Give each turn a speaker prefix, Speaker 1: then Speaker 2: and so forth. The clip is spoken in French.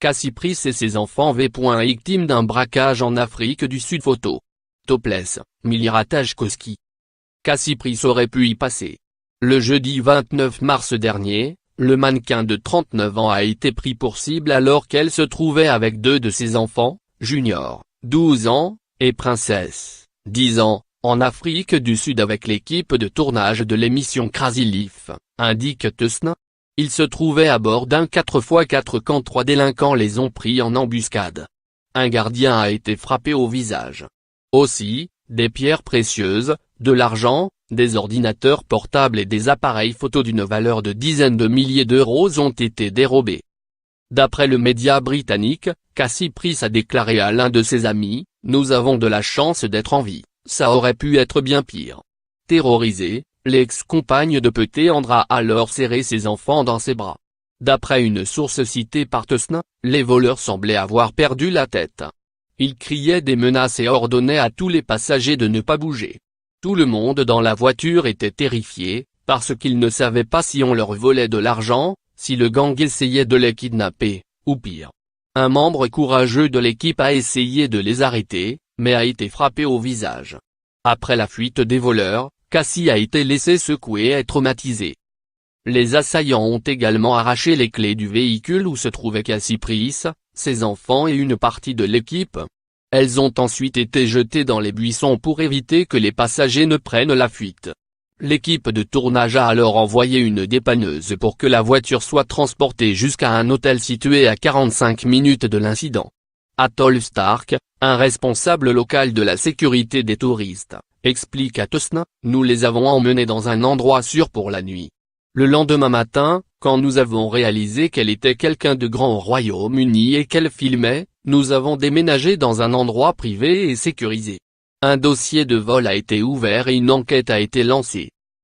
Speaker 1: Cassie Price et ses enfants victimes d'un braquage en Afrique du Sud. Photo. Topless, Milira Tajkowski. Cassie Price aurait pu y passer. Le jeudi 29 mars dernier, le mannequin de 39 ans a été pris pour cible alors qu'elle se trouvait avec deux de ses enfants, Junior, 12 ans, et Princess, 10 ans, en Afrique du Sud avec l'équipe de tournage de l'émission Crazy Life, indique TSN. Ils se trouvaient à bord d'un 4x4 quand trois délinquants les ont pris en embuscade. Un gardien a été frappé au visage. Aussi, des pierres précieuses, de l'argent, des ordinateurs portables et des appareils photo d'une valeur de dizaines de milliers d'euros ont été dérobés. D'après le média britannique, Cassie Price a déclaré à l'un de ses amis, « Nous avons de la chance d'être en vie, ça aurait pu être bien pire ». Terrorisée, l'ex-compagne de Petit Andra a alors serré ses enfants dans ses bras. D'après une source citée par TSN, les voleurs semblaient avoir perdu la tête. Ils criaient des menaces et ordonnaient à tous les passagers de ne pas bouger. Tout le monde dans la voiture était terrifié, parce qu'ils ne savaient pas si on leur volait de l'argent, si le gang essayait de les kidnapper, ou pire. Un membre courageux de l'équipe a essayé de les arrêter, mais a été frappé au visage. Après la fuite des voleurs, Cassie a été laissée secouée et traumatisée. Les assaillants ont également arraché les clés du véhicule où se trouvait Cassie Price, ses enfants et une partie de l'équipe. Elles ont ensuite été jetées dans les buissons pour éviter que les passagers ne prennent la fuite. L'équipe de tournage a alors envoyé une dépanneuse pour que la voiture soit transportée jusqu'à un hôtel situé à 45 minutes de l'incident. Atoll Stark, un responsable local de la sécurité des touristes, explique à TSN, « Nous les avons emmenés dans un endroit sûr pour la nuit. Le lendemain matin, quand nous avons réalisé qu'elle était quelqu'un de grand au Royaume-Uni et qu'elle filmait, nous avons déménagé dans un endroit privé et sécurisé. Un dossier de vol a été ouvert et une enquête a été lancée.